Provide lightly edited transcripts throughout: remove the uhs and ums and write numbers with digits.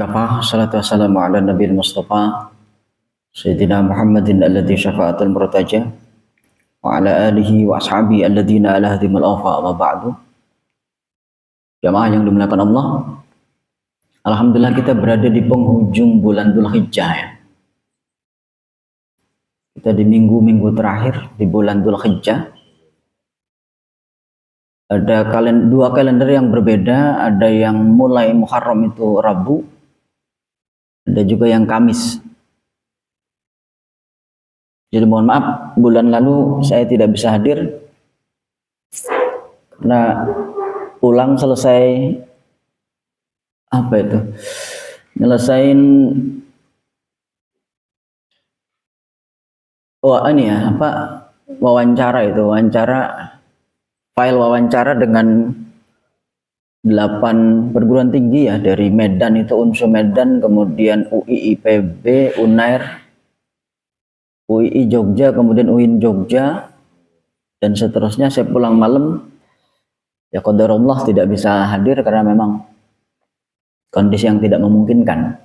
wakafah, salatu wassalamu ala nabi Mustafa Sayyidina Muhammadin alladhi syafa'atul murtaja wa ala alihi wa ashabi alladhina ala hadimul awfa wa ba'du. Jamaah yang dimuliakan Allah, alhamdulillah kita berada di penghujung bulan Dzulhijjah ya. Kita di minggu-minggu terakhir di bulan Dzulhijjah. Ada dua kalender yang berbeda, ada yang mulai Muharram itu Rabu, ada juga yang Kamis. Jadi mohon maaf, bulan lalu saya tidak bisa hadir karena pulang selesai nyelesain file wawancara dengan 8 perguruan tinggi ya, dari Medan itu Unsur Medan, kemudian UI IPB, Unair, UII Jogja, kemudian UIN Jogja, dan seterusnya. Saya pulang malam, ya qadarullah tidak bisa hadir karena memang kondisi yang tidak memungkinkan.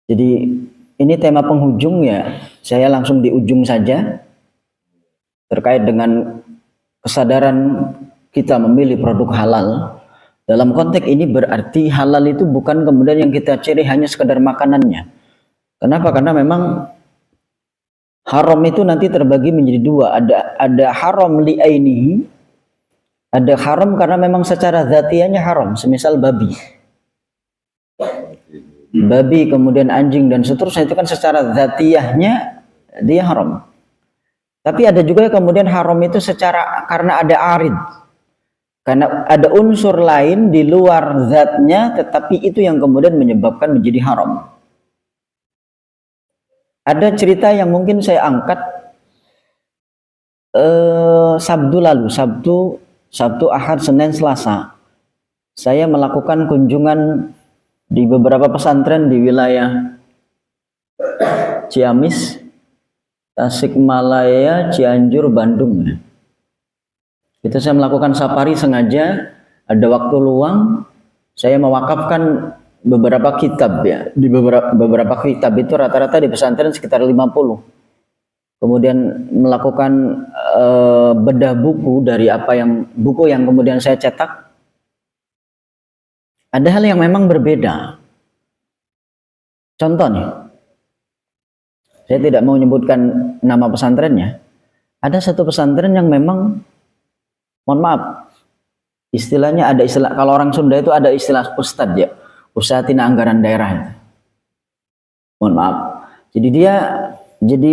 Jadi ini tema penghujung ya, saya langsung di ujung saja terkait dengan kesadaran kita memilih produk halal. Dalam konteks ini berarti halal itu bukan kemudian yang kita cari hanya sekedar makanannya. Kenapa? Karena memang haram itu nanti terbagi menjadi dua. Ada haram li'ainihi, ada haram karena memang secara zatianya haram, semisal babi, kemudian anjing dan seterusnya, itu kan secara zatiahnya dia haram. Tapi ada juga kemudian haram itu secara karena ada arid, karena ada unsur lain di luar zatnya, tetapi itu yang kemudian menyebabkan menjadi haram. Ada cerita yang mungkin saya angkat Sabtu lalu, Sabtu, Ahad, Senin, Selasa. Saya melakukan kunjungan di beberapa pesantren di wilayah Ciamis, Tasikmalaya, Cianjur, Bandung. Itu saya melakukan safari sengaja, ada waktu luang, saya mewakafkan beberapa kitab ya. Di beberapa kitab itu rata-rata di pesantren sekitar 50. Kemudian melakukan bedah buku dari buku yang kemudian saya cetak. Ada hal yang memang berbeda. Contoh nih, saya tidak mau menyebutkan nama pesantrennya. Ada satu pesantren yang memang, mohon maaf, istilahnya ada istilah, kalau orang Sunda itu ada istilah ustadz ya, usahatina anggaran daerah. Mohon maaf. Jadi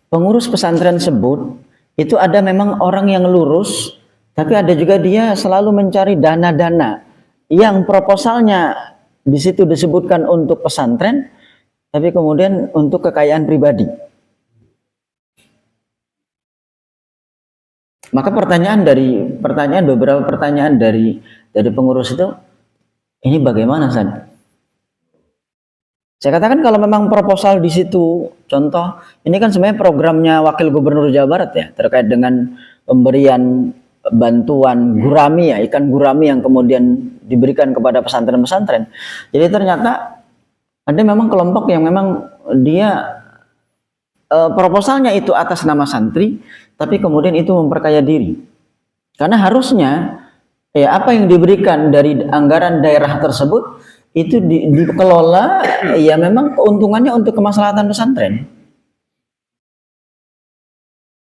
pengurus pesantren sebut itu ada memang orang yang lurus, tapi ada juga dia selalu mencari dana-dana yang proposalnya di situ disebutkan untuk pesantren, tapi kemudian untuk kekayaan pribadi. Maka beberapa pertanyaan dari pengurus itu, ini bagaimana San? Saya katakan kalau memang proposal di situ, contoh, ini kan sebenarnya programnya Wakil Gubernur Jawa Barat ya, terkait dengan pemberian bantuan gurami ya, ikan gurami yang kemudian diberikan kepada pesantren-pesantren. Jadi ternyata ada memang kelompok yang memang dia proposalnya itu atas nama santri, tapi kemudian itu memperkaya diri. Karena harusnya ya apa yang diberikan dari anggaran daerah tersebut itu dikelola ya memang keuntungannya untuk kemaslahatan pesantren.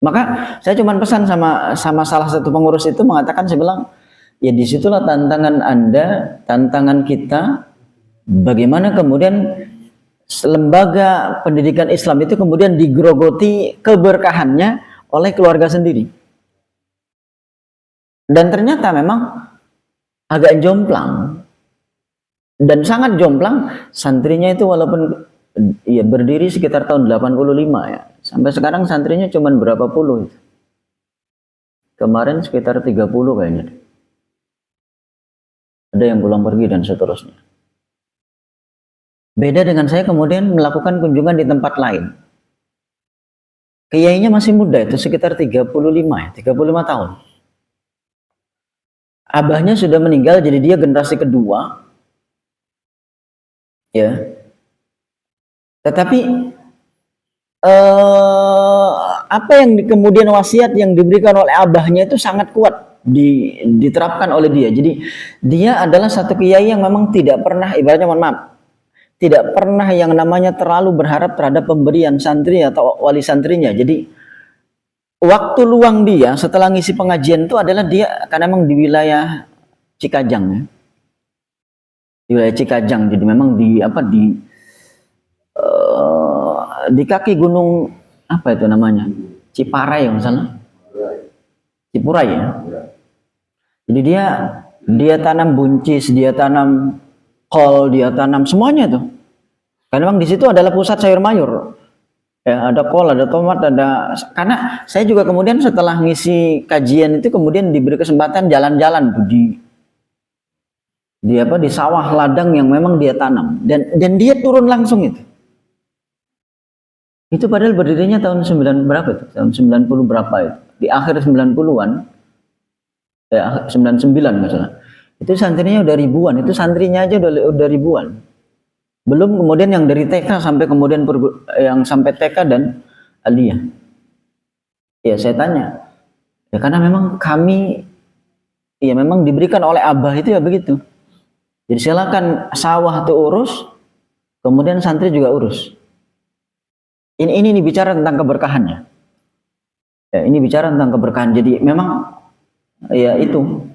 Maka saya cuma pesan sama salah satu pengurus itu, mengatakan, saya bilang ya disitulah tantangan Anda, tantangan kita, bagaimana kemudian lembaga pendidikan Islam itu kemudian digerogoti keberkahannya oleh keluarga sendiri. Dan ternyata memang agak jomplang, dan sangat jomplang. Santrinya itu walaupun ya berdiri sekitar tahun 85 ya, sampai sekarang santrinya cuma berapa puluh. Kemarin sekitar 30 kayaknya. Ada yang pulang pergi dan seterusnya. Beda dengan saya kemudian melakukan kunjungan di tempat lain. Kiainya masih muda, itu sekitar 35 tahun. Abahnya sudah meninggal, jadi dia generasi kedua. ya. Tetapi apa yang kemudian wasiat yang diberikan oleh abahnya itu sangat kuat diterapkan oleh dia. Jadi dia adalah satu kiai yang memang tidak pernah, ibaratnya mohon maaf, tidak pernah yang namanya terlalu berharap terhadap pemberian santri atau wali santrinya. Jadi waktu luang dia setelah ngisi pengajian itu adalah dia karena memang di wilayah Cikajang ya. Di wilayah Cikajang. Jadi memang di kaki gunung apa itu namanya? Ciparai ya misalnya. Cipurai ya. Jadi dia tanam buncis, dia tanam kol, dia tanam semuanya tuh. Karena memang di situ adalah pusat sayur mayur. Ya, ada kol, ada tomat, karena saya juga kemudian setelah ngisi kajian itu kemudian diberi kesempatan jalan-jalan tuh di sawah ladang yang memang dia tanam dan dia turun langsung itu. Itu padahal berdirinya tahun 9 berapa itu? Tahun 90 berapa itu? Di akhir 90-an. Ya, 99 masalah. Itu santrinya udah ribuan, itu santrinya aja udah ribuan. Belum kemudian yang dari TK sampai kemudian yang sampai TK dan aliyah. Ya saya tanya. Ya karena memang kami ya memang diberikan oleh abah itu ya begitu. Jadi silakan sawah itu urus, kemudian santri juga urus. Ini bicara tentang keberkahannya. Ya, ini bicara tentang keberkahan. Jadi memang ya itu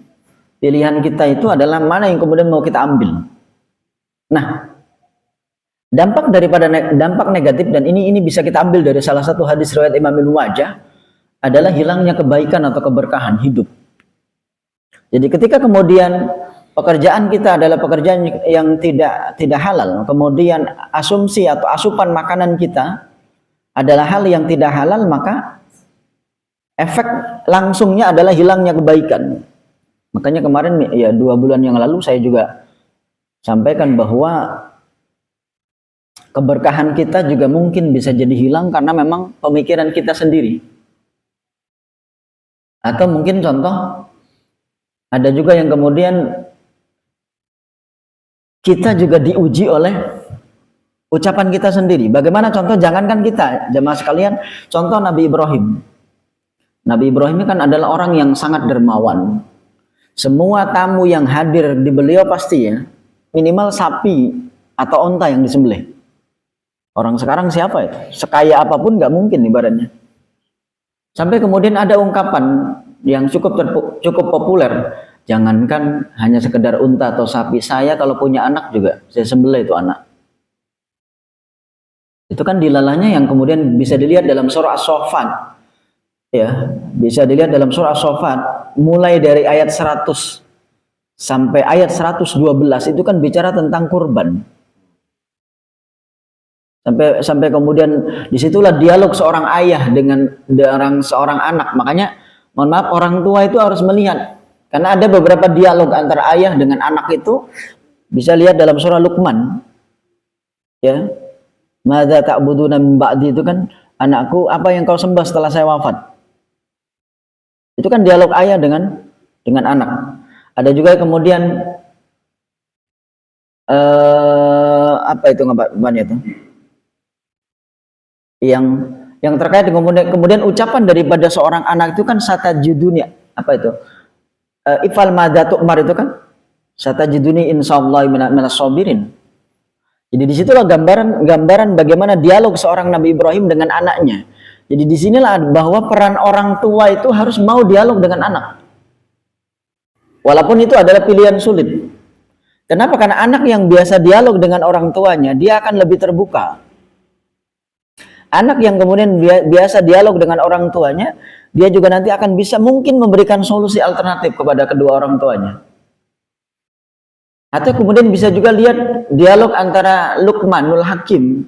pilihan kita itu adalah mana yang kemudian mau kita ambil. Nah, dampak negatif dan ini bisa kita ambil dari salah satu hadis riwayat Imam Ibnu Majah adalah hilangnya kebaikan atau keberkahan hidup. Jadi ketika kemudian pekerjaan kita adalah pekerjaan yang tidak halal, kemudian asumsi atau asupan makanan kita adalah hal yang tidak halal, maka efek langsungnya adalah hilangnya kebaikan. Makanya kemarin ya 2 bulan yang lalu saya juga sampaikan bahwa keberkahan kita juga mungkin bisa jadi hilang karena memang pemikiran kita sendiri. Atau mungkin contoh ada juga yang kemudian kita juga diuji oleh ucapan kita sendiri. Bagaimana contoh, jangankan kita, jamaah sekalian, contoh Nabi Ibrahim. Nabi Ibrahim ini kan adalah orang yang sangat dermawan. Semua tamu yang hadir di beliau pasti ya, minimal sapi atau onta yang disembelih. Orang sekarang siapa itu? Sekaya apapun nggak mungkin ibaratnya. Sampai kemudian ada ungkapan yang cukup populer. Jangankan hanya sekedar unta atau sapi, saya kalau punya anak juga saya sembelih itu anak. Itu kan dilalahnya yang kemudian bisa dilihat dalam surah As-Saffat. Ya, bisa dilihat dalam surah As-Saffat mulai dari ayat 100 sampai ayat 112 itu kan bicara tentang kurban. Sampai kemudian disitulah dialog seorang ayah dengan seorang anak. Makanya mohon maaf, orang tua itu harus melihat karena ada beberapa dialog antara ayah dengan anak itu bisa lihat dalam surah Luqman. Ya. Madza ta'buduna min ba'di itu kan, anakku apa yang kau sembah setelah saya wafat. Itu kan dialog ayah dengan anak. Ada juga kemudian apa itu ngapain itu? Yang terkait dengan kemudian ucapan daripada seorang anak itu kan satajiduni, apa itu? Ifal madza tu'mar itu kan satajiduni insyaallah minas sabirin. Jadi disitulah gambaran bagaimana dialog seorang Nabi Ibrahim dengan anaknya. Jadi disinilah bahwa peran orang tua itu harus mau dialog dengan anak. Walaupun itu adalah pilihan sulit. Kenapa? Karena anak yang biasa dialog dengan orang tuanya, dia akan lebih terbuka. Anak yang kemudian biasa dialog dengan orang tuanya, dia juga nanti akan bisa mungkin memberikan solusi alternatif kepada kedua orang tuanya. Atau kemudian bisa juga lihat dialog antara Luqmanul Hakim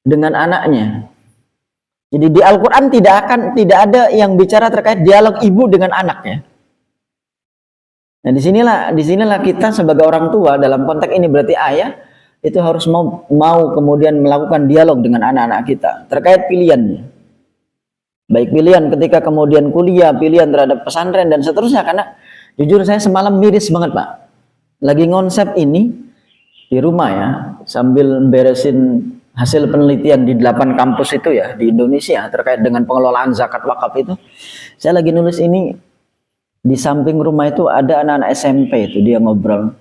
dengan anaknya. Jadi di Al-Quran tidak ada yang bicara terkait dialog ibu dengan anaknya. Nah disinilah kita sebagai orang tua dalam konteks ini berarti ayah itu harus mau kemudian melakukan dialog dengan anak-anak kita terkait pilihannya. Baik pilihan ketika kemudian kuliah, pilihan terhadap pesantren dan seterusnya. Karena jujur saya semalam miris banget Pak. Lagi ngonsep ini, di rumah ya, sambil beresin hasil penelitian di 8 kampus itu ya di Indonesia terkait dengan pengelolaan zakat wakaf itu. Saya lagi nulis ini, di samping rumah itu ada anak-anak SMP itu, dia ngobrol.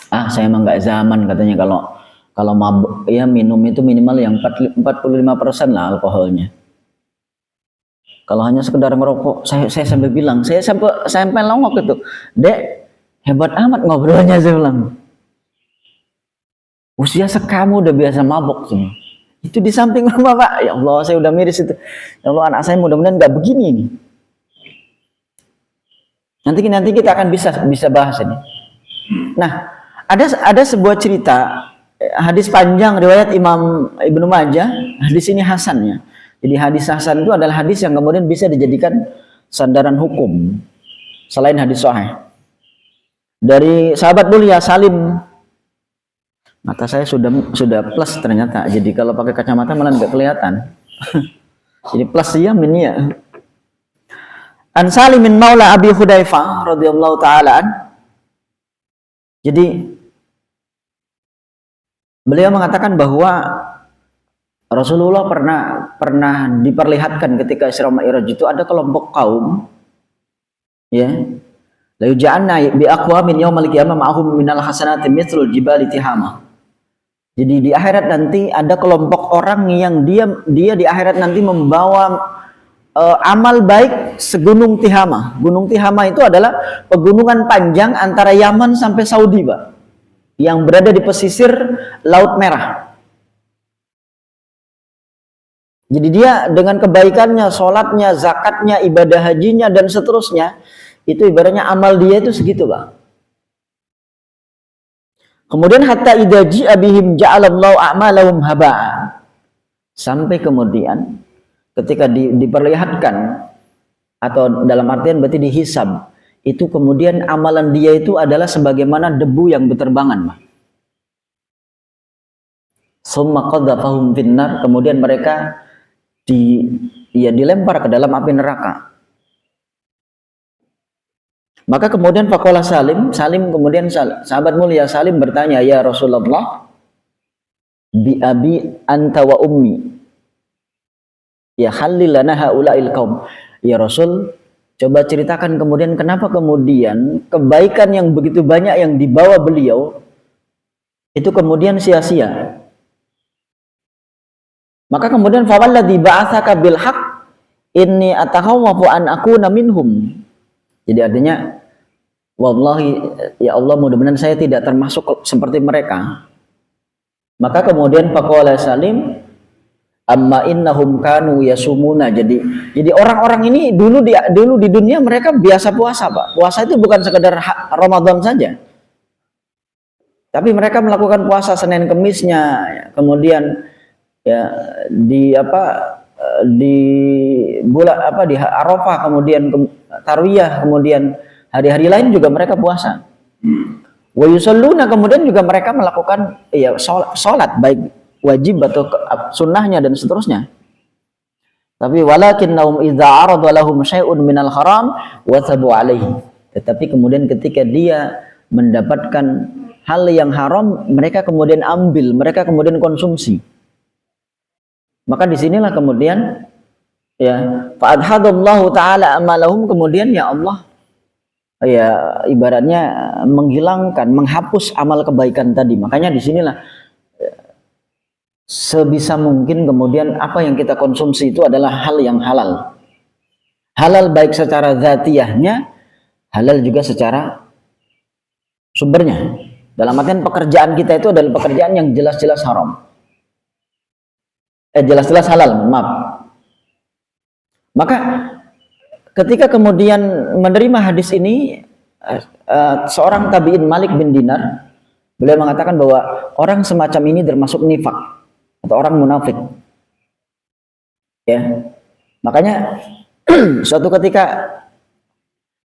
Saya emang nggak zaman katanya, kalau mabuk ya minum itu minimal yang 45% lah alkoholnya. Kalau hanya sekedar ngerokok, saya sampai bilang, saya sampai longok itu, Dek, hebat amat ngobrolnya, saya bilang. Usia sekamu udah biasa mabok semua. Itu di samping rumah, Pak. Ya Allah, saya udah miris itu. Ya Allah, anak saya mudah-mudahan nggak begini ini. Nanti kita akan bisa bahas ini. Nah, ada sebuah cerita, hadis panjang riwayat Imam Ibnu Majah. Hadis ini hasan ya. Jadi hadis hasan itu adalah hadis yang kemudian bisa dijadikan sandaran hukum selain hadis sahih. Dari sahabat mulia Salim. Mata saya sudah plus ternyata. Jadi kalau pakai kacamata malah nggak kelihatan. Jadi plus ya min ya. An Salim bin Maula Abi Hudzaifah radhiyallahu taala. Jadi beliau mengatakan bahwa Rasulullah pernah diperlihatkan ketika Isra Mi'raj itu ada kelompok kaum ya. La yuja'anna bi aqwamin yaumal qiyamah ma'hum minal hasanati mithlul jibali tihama. Jadi di akhirat nanti ada kelompok orang yang dia di akhirat nanti membawa amal baik segunung Tihama. Gunung Tihama itu adalah pegunungan panjang antara Yaman sampai Saudi, Pak, yang berada di pesisir Laut Merah. Jadi dia dengan kebaikannya, sholatnya, zakatnya, ibadah hajinya, dan seterusnya, itu ibaratnya amal dia itu segitu, Pak. Kemudian hatta idza ji'a bihim ja'alallahu a'malahum haba'a. Sampai kemudian ketika diperlihatkan, atau dalam artian berarti dihisab, itu kemudian amalan dia itu adalah sebagaimana debu yang berterbangan, Pak. Summa qadzafahum finnar, kemudian mereka dilempar ke dalam api neraka. Maka kemudian faqala Salim kemudian sahabat mulia Salim bertanya, ya Rasulullah, bi abi anta wa ummi, ya halil lana haula'il qaum. Ya Rasul, coba ceritakan kemudian kenapa kemudian kebaikan yang begitu banyak yang dibawa beliau itu kemudian sia-sia. Maka kemudian fawalladzi ba'atsaka bil haqq inni atahawwafu an akuna minhum. Jadi artinya, wallahi ya Allah, mudah-mudahan saya tidak termasuk seperti mereka. Maka kemudian faqala Salim, amma innahum kanu yasumuna. Jadi orang-orang ini dulu di dunia mereka biasa puasa, Pak. Puasa itu bukan sekedar Ramadan saja. Tapi mereka melakukan puasa Senin Kemisnya, kemudian ya di Arafah, kemudian Tarwiyah, kemudian hari-hari lain juga mereka puasa. Wa yusalluna, kemudian juga mereka melakukan ya salat baik wajib atau sunnahnya dan seterusnya. Tapi walakinnahum idza arada lahum syai'un minal haram wa tabu alaihi. Tetapi kemudian ketika dia mendapatkan hal yang haram, mereka kemudian ambil, mereka kemudian konsumsi. Maka disinilah kemudian ya fa'adhadallahu ta'ala amalahum, kemudian ya Allah ya ibaratnya menghilangkan, menghapus amal kebaikan tadi. Makanya disinilah sebisa mungkin kemudian apa yang kita konsumsi itu adalah hal yang halal. Halal baik secara zatiyahnya, halal juga secara sumbernya. Dalam artian pekerjaan kita itu adalah pekerjaan yang jelas-jelas haram. Jelas-jelas halal, maaf. Maka ketika kemudian menerima hadis ini, seorang tabi'in Malik bin Dinar, beliau mengatakan bahwa orang semacam ini termasuk nifak atau orang munafik. Ya. Makanya suatu ketika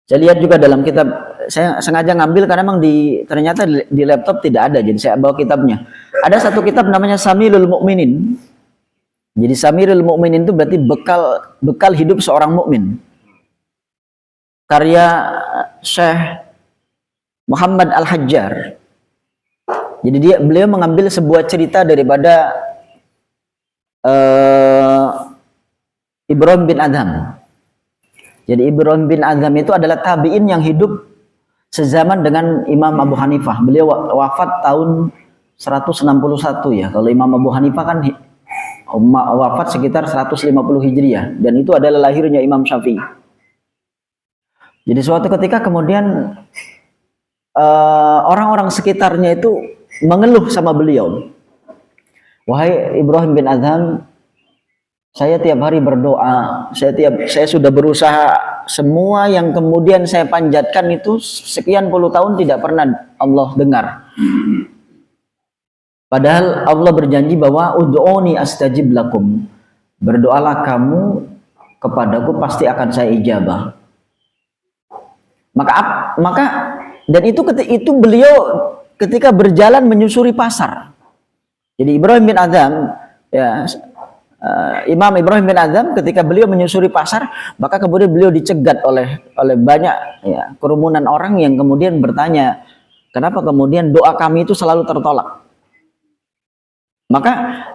saya lihat juga dalam kitab, saya sengaja ngambil karena memang ternyata di laptop tidak ada, jadi saya bawa kitabnya. Ada satu kitab namanya Samilul Mu'minin. Jadi Samirul Mu'minin itu berarti bekal hidup seorang mukmin. Karya Syekh Muhammad Al-Hajjar. Jadi beliau mengambil sebuah cerita daripada Ibrahim bin Adham. Jadi Ibrahim bin Adham itu adalah tabi'in yang hidup sezaman dengan Imam Abu Hanifah. Beliau wafat tahun 161 ya. Kalau Imam Abu Hanifah kan wafat sekitar 150 Hijriah, dan itu adalah lahirnya Imam Syafi'i. Jadi suatu ketika kemudian orang-orang sekitarnya itu mengeluh sama beliau. Wahai Ibrahim bin Adham, saya tiap hari berdoa, saya sudah berusaha, semua yang kemudian saya panjatkan itu sekian puluh tahun tidak pernah Allah dengar. Padahal Allah berjanji bahwa ud'uni astajib lakum. Berdoalah kamu kepadaku, pasti akan saya ijabah. Maka dan itu beliau ketika berjalan menyusuri pasar. Jadi Ibrahim bin Adham, ya, Imam Ibrahim bin Adham ketika beliau menyusuri pasar, maka kemudian beliau dicegat oleh banyak ya, kerumunan orang yang kemudian bertanya, kenapa kemudian doa kami itu selalu tertolak? Maka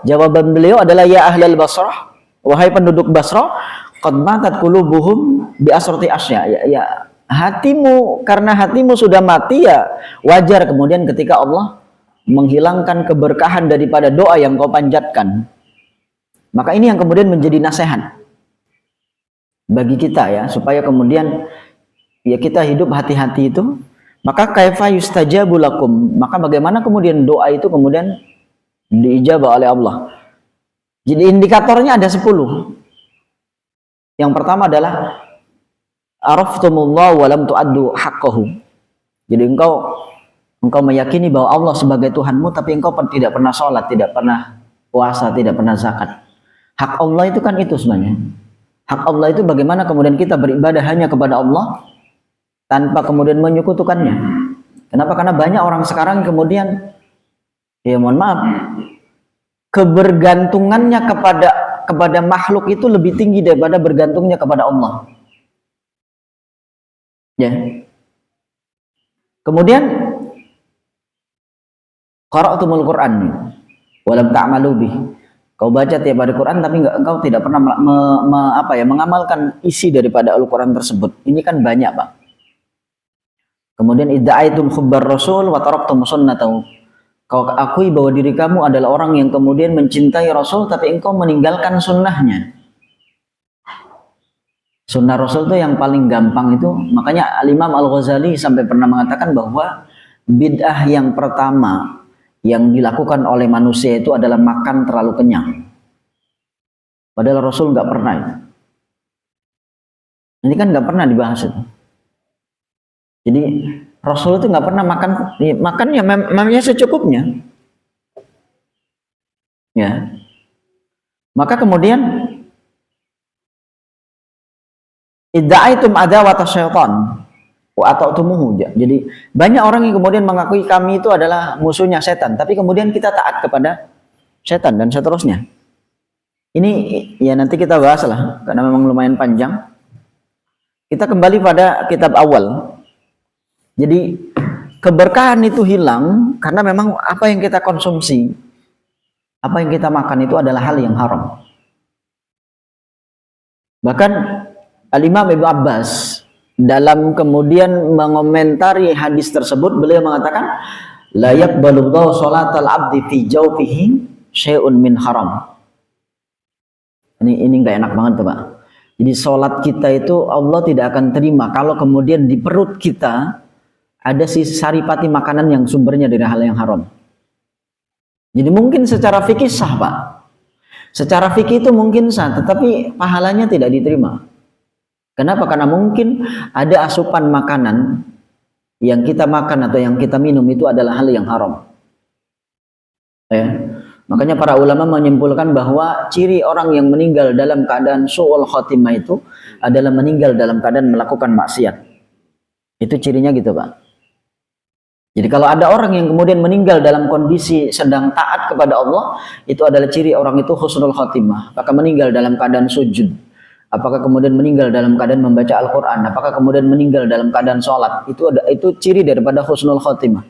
jawaban beliau adalah, ya ahlal Basrah, wahai penduduk Basrah, qad matat qulubuhum bi asrati asya. Ya, hatimu, karena hatimu sudah mati, ya wajar kemudian ketika Allah menghilangkan keberkahan daripada doa yang kau panjatkan. Maka ini yang kemudian menjadi nasihat bagi kita ya, supaya kemudian ya kita hidup hati-hati itu. Maka kaifa yustajabu lakum, maka bagaimana kemudian doa itu kemudian diijabah oleh Allah. Jadi indikatornya ada 10. Yang pertama adalah araftumullah wa lam tu'addu haqqahu. Jadi engkau meyakini bahwa Allah sebagai Tuhanmu, tapi engkau tidak pernah sholat, tidak pernah puasa, tidak pernah zakat. Hak Allah itu kan itu sebenarnya. Hak Allah itu bagaimana kemudian kita beribadah hanya kepada Allah tanpa kemudian menyekutukannya. Kenapa? Karena banyak orang sekarang kemudian, ya mohon maaf, kebergantungannya kepada makhluk itu lebih tinggi daripada bergantungnya kepada Allah. Ya. Kemudian qara'tumul Qur'an walam ta'malu bih. Kau baca tiap hari Quran tapi engkau tidak pernah mengamalkan isi daripada Al-Quran tersebut. Ini kan banyak, Pak. Kemudian idda'aitum hubbar rasul wa taraktum sunnatahu. Kau akui bahwa diri kamu adalah orang yang kemudian mencintai Rasul, tapi engkau meninggalkan sunnahnya. Sunnah Rasul itu yang paling gampang itu. Makanya Al-Imam Al-Ghazali sampai pernah mengatakan bahwa bid'ah yang pertama yang dilakukan oleh manusia itu adalah makan terlalu kenyang. Padahal Rasul nggak pernah itu. Ini kan nggak pernah dibahas itu. Jadi Rasul itu nggak pernah makannya memangnya secukupnya. Ya. Maka kemudian idda'aitum adawata syaitan wa ata'tumuhu. Jadi banyak orang yang kemudian mengakui kami itu adalah musuhnya setan, tapi kemudian kita taat kepada setan dan seterusnya. Ini ya nanti kita bahas lah, karena memang lumayan panjang. Kita kembali pada kitab awal. Jadi keberkahan itu hilang karena memang apa yang kita konsumsi, apa yang kita makan itu adalah hal yang haram. Bahkan Al-Imam Ibnu Abbas dalam kemudian mengomentari hadis tersebut, beliau mengatakan, la yaqbalullahu sholatal abdi fi jawfihi syai'un min haram. Ini enggak enak banget tuh, Pak. Jadi sholat kita itu Allah tidak akan terima kalau kemudian di perut kita ada saripati makanan yang sumbernya dari hal yang haram. Jadi mungkin secara fikih sah, Pak. Secara fikih itu mungkin sah, tetapi pahalanya tidak diterima. Kenapa? Karena mungkin ada asupan makanan yang kita makan atau yang kita minum itu adalah hal yang haram. Ya. Makanya para ulama menyimpulkan bahwa ciri orang yang meninggal dalam keadaan su'ul khotimah itu adalah meninggal dalam keadaan melakukan maksiat. Itu cirinya gitu, Pak. Jadi kalau ada orang yang kemudian meninggal dalam kondisi sedang taat kepada Allah, itu adalah ciri orang itu husnul khotimah. Apakah meninggal dalam keadaan sujud? Apakah kemudian meninggal dalam keadaan membaca Al-Quran? Apakah kemudian meninggal dalam keadaan sholat? Itu ciri daripada husnul khotimah.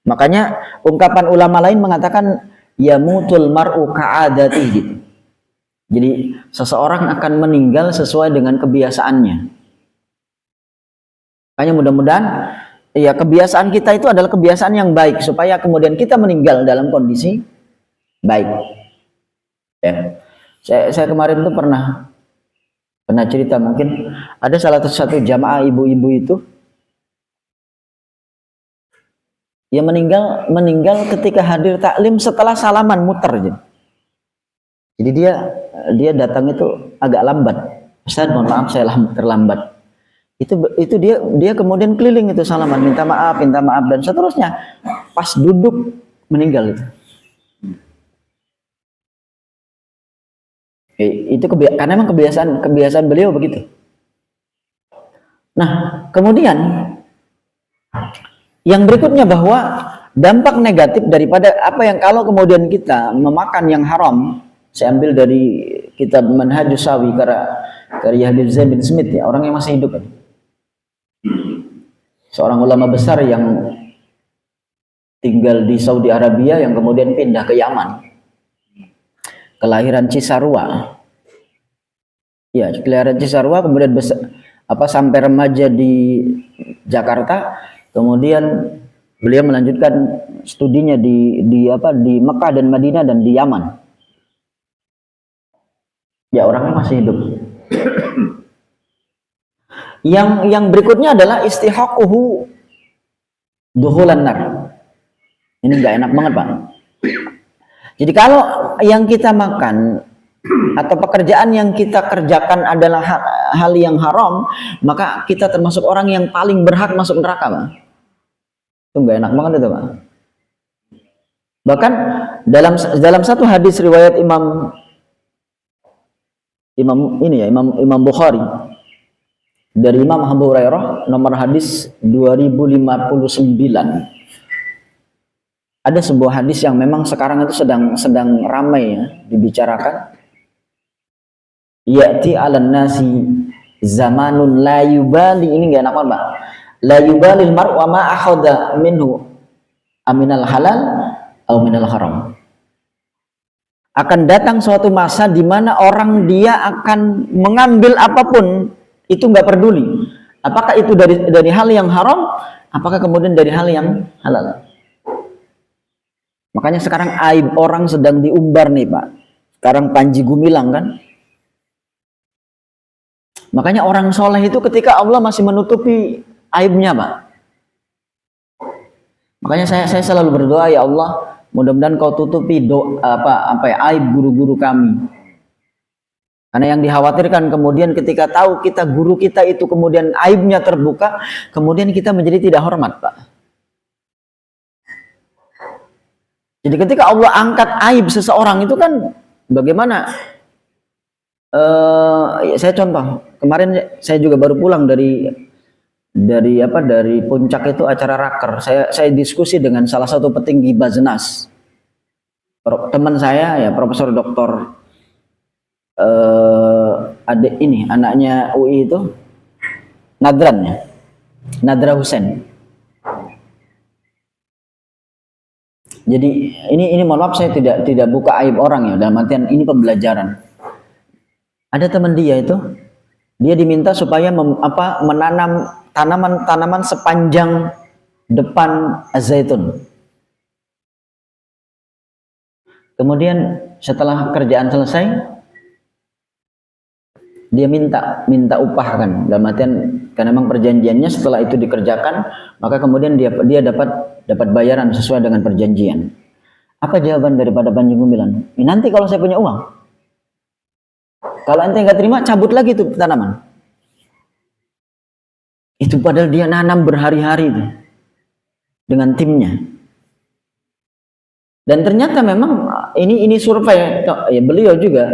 Makanya ungkapan ulama lain mengatakan yamutul mar'u ka'adatihi gitu. Jadi seseorang akan meninggal sesuai dengan kebiasaannya. Makanya mudah-mudahan ya kebiasaan kita itu adalah kebiasaan yang baik supaya kemudian kita meninggal dalam kondisi baik. Ya. Saya kemarin tuh pernah cerita, mungkin ada salah satu jamaah ibu-ibu itu yang meninggal ketika hadir taklim setelah salaman muter aja. Jadi dia datang itu agak lambat. Ustaz, mohon maaf saya terlambat. Itu dia kemudian keliling itu salaman, minta maaf dan seterusnya. Pas duduk meninggal itu. Itu karena memang kebiasaan beliau begitu. Nah, kemudian yang berikutnya bahwa dampak negatif daripada apa yang kalau kemudian kita memakan yang haram, saya ambil dari kitab Manhajus Sawi karya Habib Zain bin Smith, ya, orang yang masih hidup, seorang ulama besar yang tinggal di Saudi Arabia yang kemudian pindah ke Yaman, kelahiran Cisarua, ya kelahiran Cisarua, kemudian sampai remaja di Jakarta, kemudian beliau melanjutkan studinya di Mekah dan Madinah dan di Yaman. Ya, orangnya masih hidup. Yang berikutnya adalah istihaquhu duhulan nar. Ini nggak enak banget, Pak. Jadi kalau yang kita makan atau pekerjaan yang kita kerjakan adalah hal yang haram, maka kita termasuk orang yang paling berhak masuk neraka, Pak. Itu nggak enak banget itu, Pak. Bahkan dalam satu hadis riwayat Imam Bukhari dari Imam Abu Hurairah, nomor hadis 2059. Ada sebuah hadis yang memang sekarang itu sedang ramai ya dibicarakan. Ya'ti 'alan nasi zamanun la yubali, ini enggak enak banget, Pak. La yubalil mar'u ma akhadha minhu aminal halal atau minal haram. Akan datang suatu masa di mana orang dia akan mengambil apapun, itu nggak peduli apakah itu dari hal yang haram, apakah kemudian dari hal yang halal. Makanya sekarang aib orang sedang diumbar nih, Pak. Sekarang Panji Gumilang kan. Makanya orang soleh itu ketika Allah masih menutupi aibnya, Pak. Makanya saya selalu berdoa, ya Allah, mudah-mudahan kau tutupi aib guru-guru kami. Karena yang dikhawatirkan kemudian ketika tahu guru kita itu kemudian aibnya terbuka, kemudian kita menjadi tidak hormat, Pak. Jadi ketika Allah angkat aib seseorang itu kan bagaimana? Saya contoh, kemarin saya juga baru pulang dari puncak itu acara raker. Saya diskusi dengan salah satu petinggi Baznas. Teman saya ya Profesor Doktor anaknya UI itu Nadra Hussein. Jadi ini mohon maaf, saya tidak buka aib orang ya, dalam artian ini pembelajaran. Ada teman dia diminta supaya menanam tanaman sepanjang depan zaitun. Kemudian setelah kerjaan selesai, dia minta upah kan, dalam artian karena memang perjanjiannya setelah itu dikerjakan, maka kemudian dia dapat bayaran sesuai dengan perjanjian. Apa jawaban daripada Panji Gumilang? Nanti kalau saya punya uang, kalau ente nggak terima, cabut lagi tuh tanaman. Itu padahal dia nanam berhari-hari itu dengan timnya. Dan ternyata memang ini survei ya, beliau juga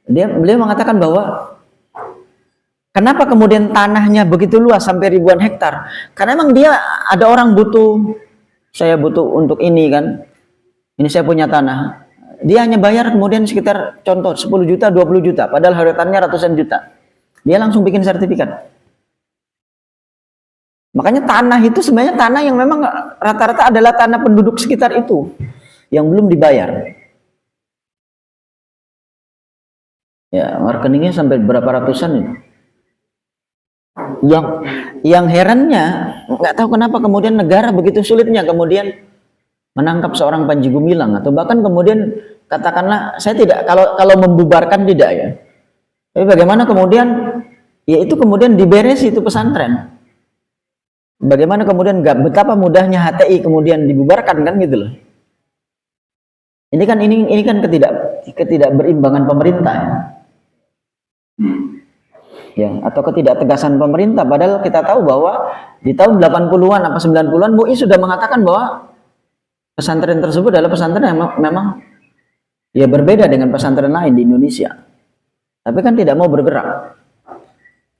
beliau mengatakan bahwa kenapa kemudian tanahnya begitu luas sampai ribuan hektar? Karena memang dia ada orang saya butuh untuk ini kan. Ini saya punya tanah. Dia hanya bayar kemudian sekitar contoh 10 juta, 20 juta, padahal hektarnya ratusan juta. Dia langsung bikin sertifikat. Makanya tanah itu sebenarnya tanah yang memang rata-rata adalah tanah penduduk sekitar itu yang belum dibayar. Ya, rekeningnya sampai berapa ratusan itu. Yang herannya, nggak tahu kenapa kemudian negara begitu sulitnya kemudian menangkap seorang Panji Gumilang, atau bahkan kemudian katakanlah, saya tidak, kalau membubarkan tidak ya, tapi bagaimana kemudian ya itu kemudian diberesi itu pesantren. Bagaimana kemudian betapa mudahnya HTI kemudian dibubarkan, kan gitu loh. Ini kan ketidakberimbangan pemerintah ya, atau ketidaktegasan pemerintah. Padahal kita tahu bahwa di tahun 80-an apa 90-an MUI sudah mengatakan bahwa pesantren tersebut adalah pesantren yang memang ya berbeda dengan pesantren lain di Indonesia. Tapi kan tidak mau bergerak.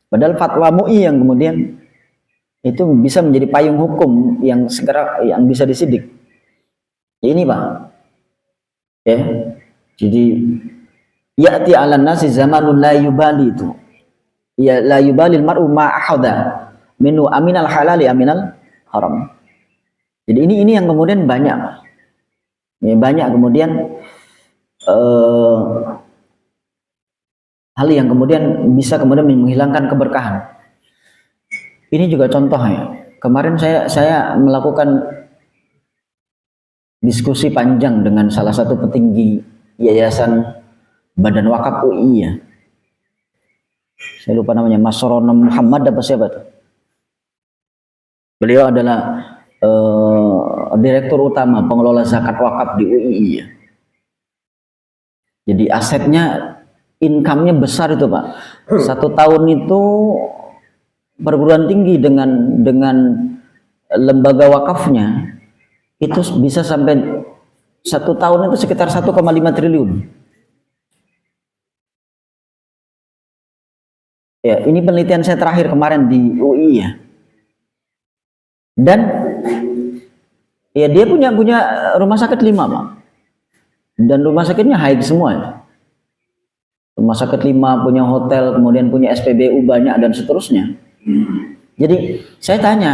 Padahal fatwa MUI yang kemudian itu bisa menjadi payung hukum yang segera yang bisa disidik. Ya ini Pak. Ya. Jadi ya'ti 'alan nasi zamanun la yubali itu. Ya la yubalil mar'u ma ahada minu aminal halali aminal haram. Jadi ini yang kemudian banyak. Ya, banyak kemudian hal yang kemudian bisa kemudian menghilangkan keberkahan. Ini juga contohnya. Kemarin saya melakukan diskusi panjang dengan salah satu petinggi Yayasan Badan Wakaf UI ya. Saya lupa namanya, Mas Sorono Muhammad apa siapa tuh. Beliau adalah direktur utama pengelola zakat wakaf di UI ya. Jadi asetnya, income-nya besar itu Pak. 1 tahun itu perguruan tinggi dengan lembaga wakafnya itu bisa sampai 1 tahun itu sekitar 1,5 triliun. Ya, ini penelitian saya terakhir kemarin di UI ya. Dan ya dia punya rumah sakit 5 Pak. Dan rumah sakitnya high semua ya. Rumah sakit 5, punya hotel, kemudian punya SPBU banyak dan seterusnya. Jadi saya tanya,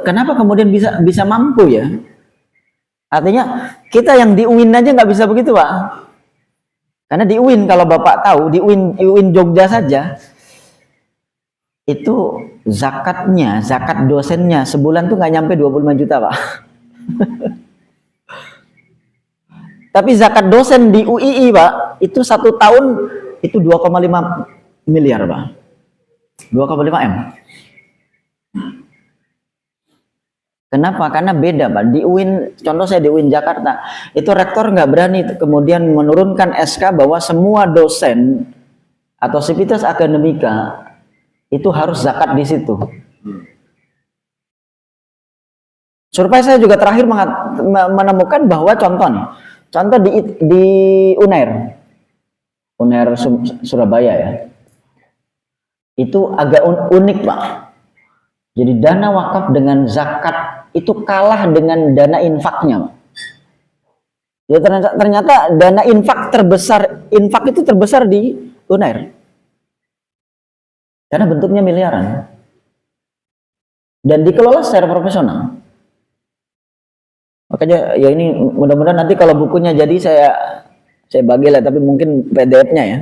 kenapa kemudian bisa mampu ya? Artinya kita yang di UIN aja nggak bisa begitu Pak. Karena di UIN, kalau Bapak tahu, di UIN Jogja saja itu zakat dosennya sebulan tuh nggak nyampe 25 juta Pak. Tapi zakat dosen di UII Pak itu 1 tahun itu 2,5 miliar Pak. 2,5 M. Kenapa? Karena beda Pak. Di UIN, contoh saya di UIN Jakarta, itu rektor nggak berani kemudian menurunkan SK bahwa semua dosen atau sivitas akademika itu harus zakat di situ. Survei saya juga terakhir menemukan bahwa contoh di UNER Surabaya ya, itu agak unik Pak. Jadi dana wakaf dengan zakat itu kalah dengan dana infaknya. Ya ternyata dana infak itu terbesar di UNER. Karena bentuknya miliaran. Dan dikelola secara profesional. Makanya ya ini mudah-mudahan nanti kalau bukunya jadi saya bagi lah, tapi mungkin PDF-nya ya.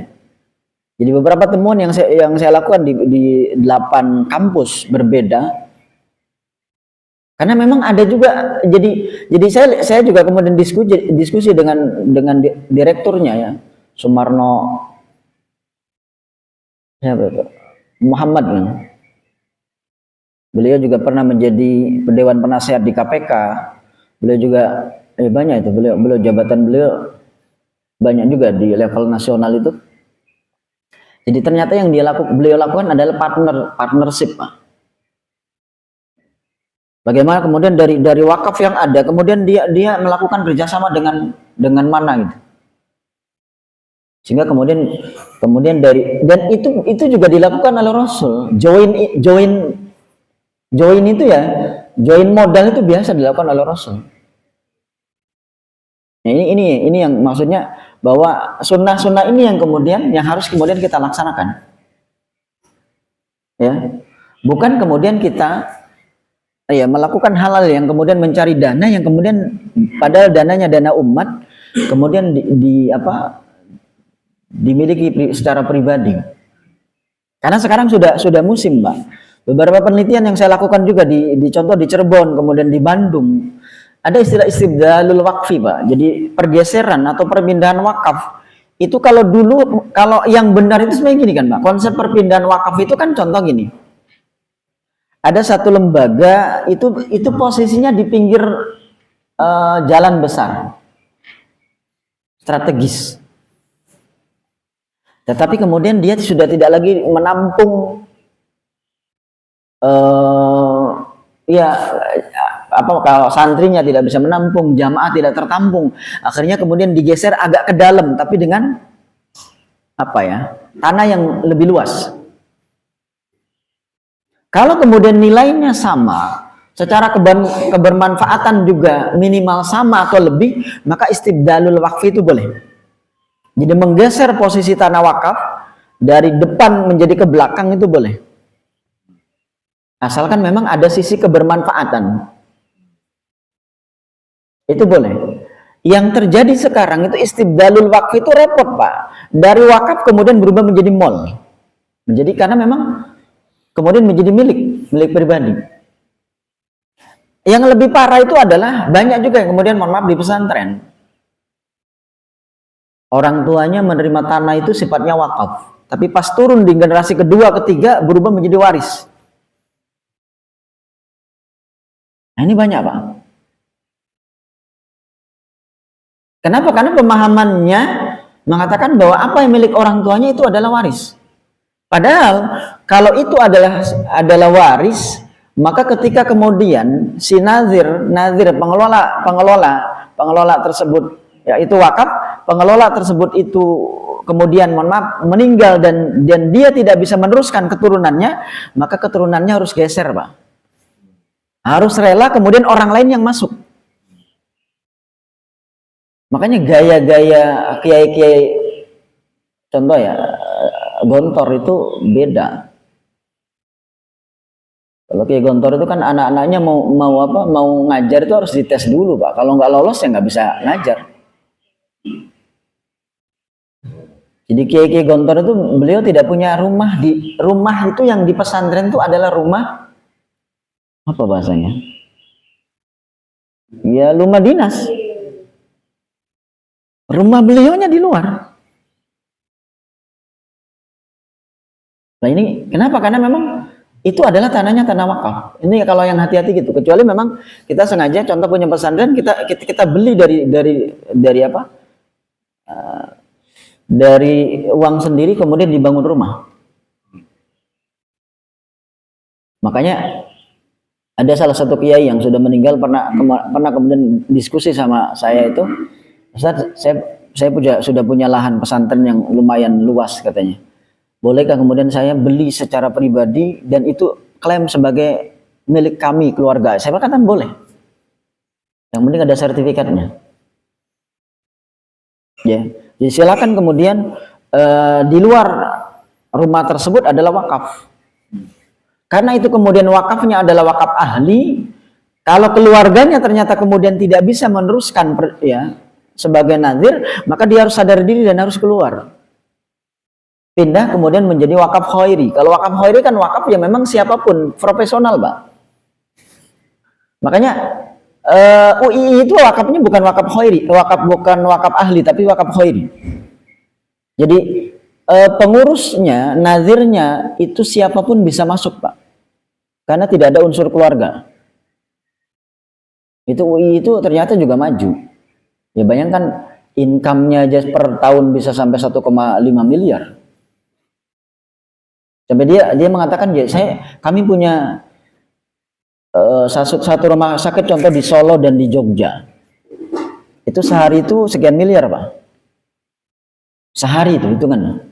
Jadi beberapa temuan yang saya lakukan di 8 kampus berbeda. Karena memang ada juga, jadi saya juga kemudian diskusi dengan direkturnya ya, Sumarno siapa itu? Muhammad kan. Beliau juga pernah menjadi dewan penasehat di KPK. Beliau juga banyak itu, beliau jabatan beliau banyak juga di level nasional itu. Jadi ternyata yang beliau lakukan adalah partnership Pak. Bagaimana kemudian dari wakaf yang ada, kemudian dia melakukan kerjasama dengan mana gitu. Sehingga kemudian dan itu juga dilakukan oleh Rasul. Join itu ya, join modal itu biasa dilakukan oleh Rasul. Nah, ini yang maksudnya bahwa sunnah-sunnah ini yang harus kemudian kita laksanakan. Ya, bukan kemudian kita ya melakukan hal-hal yang kemudian mencari dana yang kemudian padahal dananya dana umat kemudian dimiliki secara pribadi. Karena sekarang sudah musim, Pak. Beberapa penelitian yang saya lakukan juga di contoh di Cirebon, kemudian di Bandung, ada istilah istibdalul wakfi, Pak. Jadi pergeseran atau perpindahan wakaf. Itu kalau dulu, kalau yang benar itu sebenarnya gini kan, Pak. Konsep perpindahan wakaf itu kan contoh gini. Ada satu lembaga itu posisinya di pinggir jalan besar, strategis. Tetapi kemudian dia sudah tidak lagi menampung kalau santrinya tidak bisa menampung, jamaah tidak tertampung, akhirnya kemudian digeser agak ke dalam tapi dengan tanah yang lebih luas. Kalau kemudian nilainya sama, secara kebermanfaatan juga minimal sama atau lebih, maka istibdalul wakfi itu boleh. Jadi menggeser posisi tanah wakaf dari depan menjadi ke belakang itu boleh. Asalkan memang ada sisi kebermanfaatan. Itu boleh. Yang terjadi sekarang itu istibdalul wakfi itu repot, Pak. Dari wakaf kemudian berubah menjadi mall. Karena memang kemudian menjadi milik pribadi. Yang lebih parah itu adalah banyak juga yang kemudian mohon maaf di pesantren. Orang tuanya menerima tanah itu sifatnya wakaf, tapi pas turun di generasi kedua, ketiga berubah menjadi waris. Nah, ini banyak, Pak. Kenapa? Karena pemahamannya mengatakan bahwa apa yang milik orang tuanya itu adalah waris. Padahal kalau itu adalah waris, maka ketika kemudian si nazir pengelola tersebut, yaitu wakaf, pengelola tersebut itu kemudian mohon maaf meninggal dan dia tidak bisa meneruskan keturunannya, maka keturunannya harus geser, Pak. Harus rela kemudian orang lain yang masuk. Makanya gaya-gaya kiai-kiai contoh ya Gontor itu beda. Kalau kiai Gontor itu kan anak-anaknya mau ngajar itu harus dites dulu, Pak. Kalau nggak lolos ya nggak bisa ngajar. Jadi kiai Gontor itu beliau tidak punya rumah itu yang di pesantren itu adalah rumah apa bahasanya? Ya rumah dinas. Rumah beliaunya di luar. Nah ini kenapa? Karena memang itu adalah tanahnya tanah wakaf. Ini kalau yang hati-hati gitu. Kecuali memang kita sengaja contoh punya pesantren kita beli dari apa? Dari uang sendiri kemudian dibangun rumah. Makanya ada salah satu kiai yang sudah meninggal pernah kemudian diskusi sama saya itu, Ustaz, saya sudah punya lahan pesantren yang lumayan luas katanya. Bolehkah kemudian saya beli secara pribadi dan itu klaim sebagai milik kami keluarga? Saya katakan boleh. Yang penting ada sertifikatnya. Ya. Jadi silakan kemudian di luar rumah tersebut adalah wakaf. Karena itu kemudian wakafnya adalah wakaf ahli. Kalau keluarganya ternyata kemudian tidak bisa meneruskan sebagai nazir, maka dia harus sadar diri dan harus keluar. Pindah kemudian menjadi wakaf khairi. Kalau wakaf khairi kan wakaf ya memang siapapun, profesional, Pak. Makanya UI itu wakafnya bukan wakaf khairi, bukan wakaf ahli tapi wakaf khairi. Jadi pengurusnya, nazirnya itu siapapun bisa masuk, Pak. Karena tidak ada unsur keluarga. Itu UI itu ternyata juga maju. Ya bayangkan income-nya aja per tahun bisa sampai 1,5 miliar. Sampai dia mengatakan kami punya satu rumah sakit contoh di Solo dan di Jogja. Itu sehari itu sekian miliar, Pak. Sehari itu hitungan.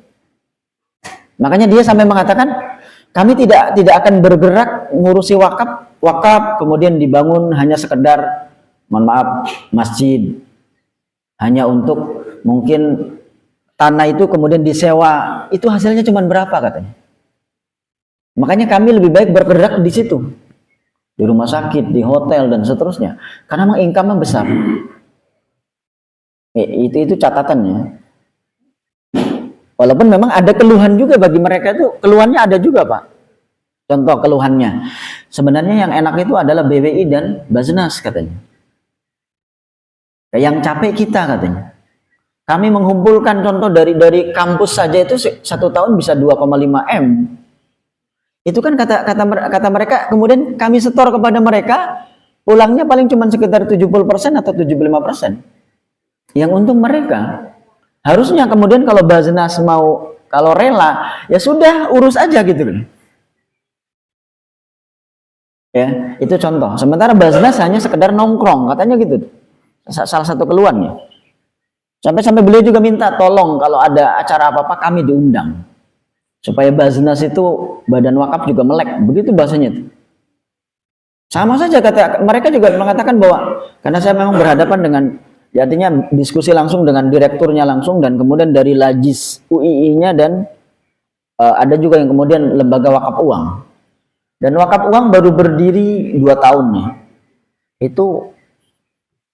Makanya dia sampai mengatakan kami tidak akan bergerak ngurusi wakaf kemudian dibangun hanya sekedar mohon maaf masjid, hanya untuk mungkin tanah itu kemudian disewa, itu hasilnya cuma berapa katanya. Makanya kami lebih baik bergerak di situ, di rumah sakit, di hotel dan seterusnya, karena memang income-nya besar. Itu catatannya. Walaupun memang ada keluhan juga bagi mereka, itu keluhannya ada juga Pak. Contoh keluhannya, sebenarnya yang enak itu adalah BWI dan Basnas katanya. Yang capek kita katanya. Kami mengumpulkan contoh dari kampus saja itu 1 tahun bisa 2,5 M. Itu kan kata mereka, kemudian kami setor kepada mereka, pulangnya paling cuma sekitar 70% atau 75%. Yang untung mereka. Harusnya kemudian kalau Basnas mau, kalau rela, ya sudah urus aja gitu kan. Ya, itu contoh. Sementara Basnas hanya sekedar nongkrong, katanya gitu. Salah satu keluhannya. Sampai beliau juga minta tolong kalau ada acara apa-apa kami diundang. Supaya Basnas itu badan wakaf juga melek, begitu bahasanya itu. Sama saja kata mereka juga mengatakan bahwa karena saya memang berhadapan dengan, ya artinya diskusi langsung dengan direkturnya langsung dan kemudian dari Lajis UII-nya dan ada juga yang kemudian lembaga wakaf uang. Dan wakaf uang baru berdiri 2 tahun nih. Itu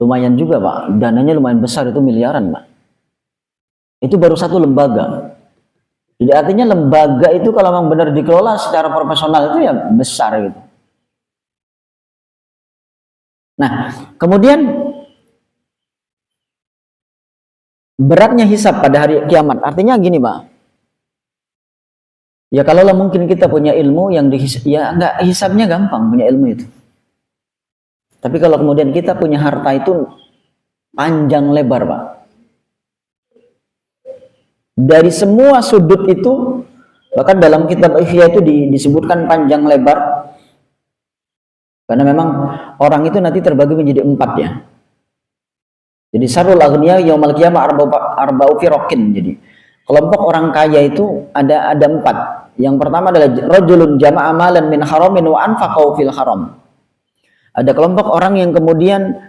lumayan juga Pak, dananya lumayan besar, itu miliaran Pak. Itu baru satu lembaga. Jadi artinya lembaga itu kalau memang benar dikelola secara profesional itu ya besar gitu. Nah, kemudian beratnya hisab pada hari kiamat. Artinya gini, Pak. Ya kalau mungkin kita punya ilmu yang ya enggak, hisabnya gampang punya ilmu itu. Tapi kalau kemudian kita punya harta itu panjang lebar, Pak. Dari semua sudut itu, bahkan dalam kitab Ihya itu disebutkan panjang lebar, karena memang orang itu nanti terbagi menjadi 4 ya. Jadi sarul aghniya yaumal qiyamah arba'u firaqin. Jadi kelompok orang kaya itu ada 4. Yang pertama adalah rajulun jama'a malan min haramin wa anfaqahu fil haram. Ada kelompok orang yang kemudian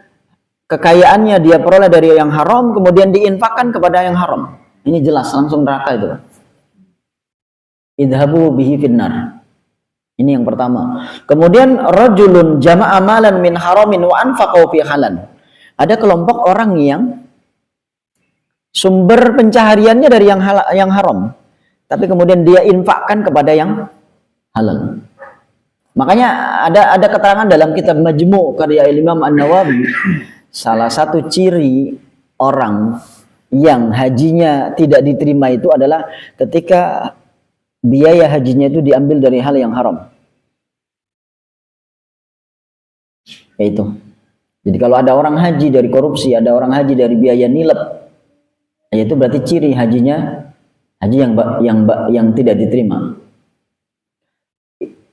kekayaannya dia peroleh dari yang haram, kemudian diinfakkan kepada yang haram. Ini jelas langsung neraka itu. Idhabu bihi finnar. Ini yang pertama. Kemudian rajulun jama'a malan min haramin wa anfaqahu fi halal. Ada kelompok orang yang sumber pencahariannya dari yang haram, tapi kemudian dia infakkan kepada yang halal. Makanya ada keterangan dalam kitab Majmu' karya Imam An-Nawawi, salah satu ciri orang yang hajinya tidak diterima itu adalah ketika biaya hajinya itu diambil dari hal yang haram. Itu. Jadi kalau ada orang haji dari korupsi, ada orang haji dari biaya nilep, itu berarti ciri hajinya haji yang tidak diterima.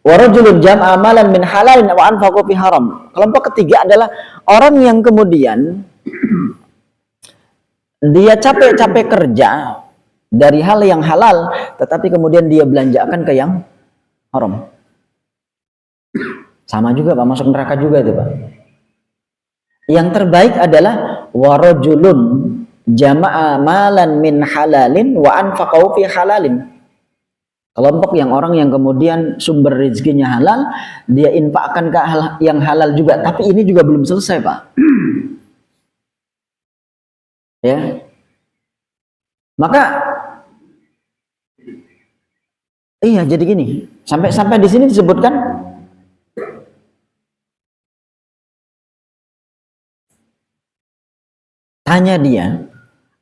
Wa rajulun jam'a amalan min halalin wa anfaqahu fi haram. Kelompok ketiga adalah orang yang kemudian dia capek-capek kerja dari hal yang halal, tetapi kemudian dia belanjakan ke yang haram. Sama juga Pak, masuk neraka juga itu Pak. Yang terbaik adalah warajulun jama'a malan min halalin wa anfaqahu fi halalin. Kelompok orang yang kemudian sumber rezekinya halal, dia infakkan ke yang halal juga, tapi ini juga belum selesai Pak. Ya. Maka iya jadi gini, sampai di sini disebutkan tanya dia,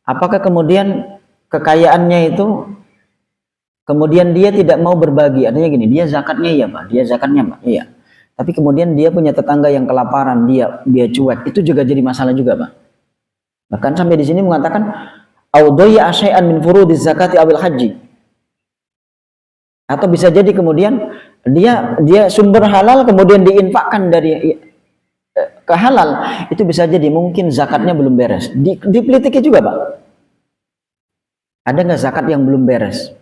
apakah kemudian kekayaannya itu kemudian dia tidak mau berbagi, artinya gini, dia zakatnya iya Pak, dia zakatnya Pak, iya. Tapi kemudian dia punya tetangga yang kelaparan, dia cuek, itu juga jadi masalah juga Pak. Bahkan sampai di sini mengatakan audaya asyai'an min furudiz zakati awil haji. Atau bisa jadi kemudian dia sumber halal kemudian diinfakkan dari ke halal, itu bisa jadi mungkin zakatnya belum beres. Dipelitiki juga Pak. Ada nggak zakat yang belum beres?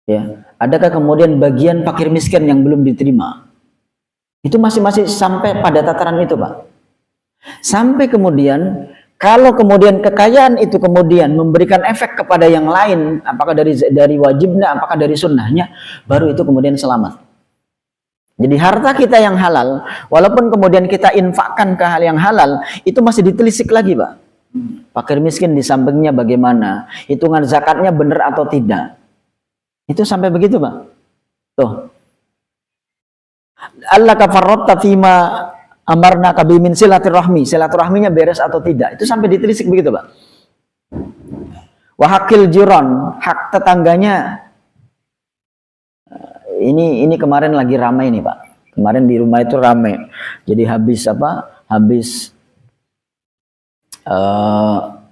Ya, adakah kemudian bagian fakir miskin yang belum diterima? Itu masih sampai pada tataran itu Pak. Sampai kemudian Kalau kemudian kekayaan itu kemudian memberikan efek kepada yang lain, apakah dari wajibnya, apakah dari sunnahnya, baru itu kemudian selamat. Jadi harta kita yang halal, walaupun kemudian kita infakkan ke hal yang halal, itu masih ditelisik lagi, Pak. Fakir miskin di sampingnya bagaimana, hitungan zakatnya benar atau tidak. Itu sampai begitu, Pak. Tuh. Allah kafarratta fima amarna kabimin silaturahmi, silaturahminya beres atau tidak. Itu sampai ditelisik begitu, Pak. Wahakil jiron, hak tetangganya. Ini kemarin lagi ramai nih, Pak. Kemarin di rumah itu ramai. Jadi habis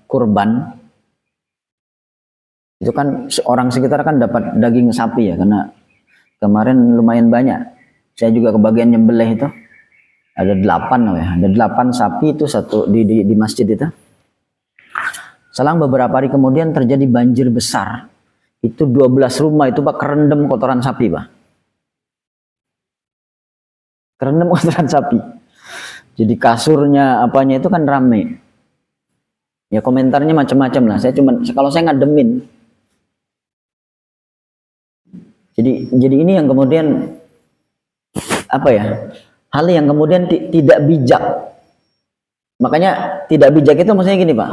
kurban. Itu kan orang sekitar kan dapat daging sapi ya, karena kemarin lumayan banyak. Saya juga kebagian nyembelih itu. Ada 8 ya. Ada 8 sapi itu satu di masjid itu. Selang beberapa hari kemudian terjadi banjir besar. Itu 12 rumah itu, Pak, kerendam kotoran sapi, Pak. Kerendam kotoran sapi. Jadi kasurnya apanya itu kan rame. Ya komentarnya macam-macam lah. Kalau saya ngademin. Jadi ini yang kemudian apa ya? Hal yang kemudian tidak bijak. Makanya tidak bijak itu maksudnya gini, Pak.